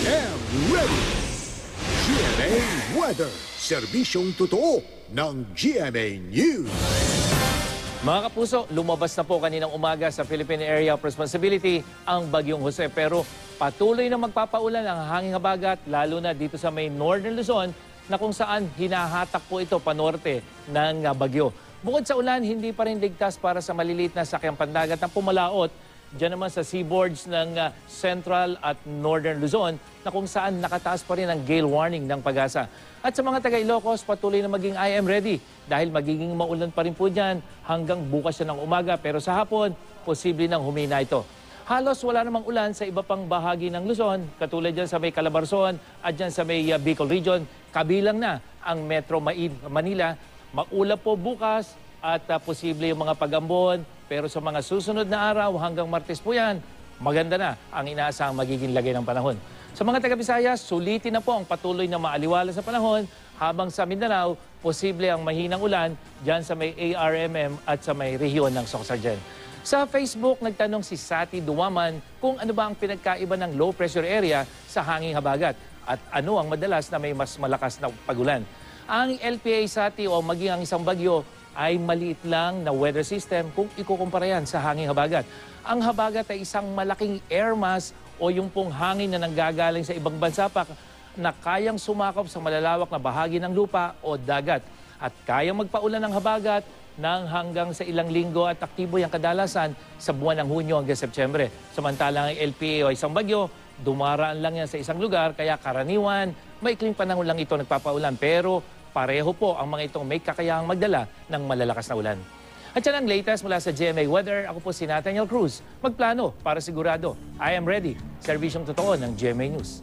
am ready. GMA Weather. Serbisyong totoo ng GMA News. Mga kapuso, lumabas na po kaninang umaga sa Philippine Area of Responsibility ang Bagyong Jose. Pero patuloy na magpapaulan ang hanging habagat, lalo na dito sa may Northern Luzon, na kung saan hinahatak po ito panorte ng bagyo. Bukod sa ulan, hindi pa rin ligtas para sa maliliit na sakyang pandagat na pumalaot diyan naman sa seaboards ng Central at Northern Luzon, na kung saan nakataas pa rin ang gale warning ng Pag-asa. At sa mga taga Ilocos, patuloy na maging I am ready dahil magiging maulan pa rin po dyan hanggang bukas na ng umaga. Pero sa hapon, posible nang humina ito. Halos wala namang ulan sa iba pang bahagi ng Luzon, katulad dyan sa may Calabarzon at dyan sa may Bicol Region. Kabilang na ang Metro Manila. Maulap po bukas at posible yung mga pag-ambon. Pero sa mga susunod na araw hanggang Martes po yan, maganda na ang inaasahang magiging lagay ng panahon. Sa mga taga-Visayas, sulitin na po ang patuloy na maaliwala sa panahon, habang sa Mindanao, posible ang mahinang ulan dyan sa may ARMM at sa may rehiyon ng Sorsogon. Sa Facebook, nagtanong si Sati Duwaman kung ano ba ang pinagkaiba ng low pressure area sa hanging habagat at ano ang madalas na may mas malakas na pagulan. Ang LPA Sati o maging ang isang bagyo ay maliit lang na weather system kung ikukumpara yan sa hanging habagat. Ang habagat ay isang malaking air mass o yung pong hangin na nanggagaling sa ibang bansa pa na kayang sumakop sa malalawak na bahagi ng lupa o dagat at kayang magpaulan ng habagat ng hanggang sa ilang linggo at aktibo yung kadalasan sa buwan ng Hunyo hanggang Setyembre. Samantalang ang LPA o isang bagyo, dumaraan lang yan sa isang lugar, kaya karaniwan, maikling panahon lang ito nagpapaulan. Pero pareho po ang mga itong may kakayahang magdala ng malalakas na ulan. At yan ang latest mula sa GMA Weather. Ako po si Nathaniel Cruz. Magplano para sigurado. I am ready. Serbisyong totoo ng GMA News.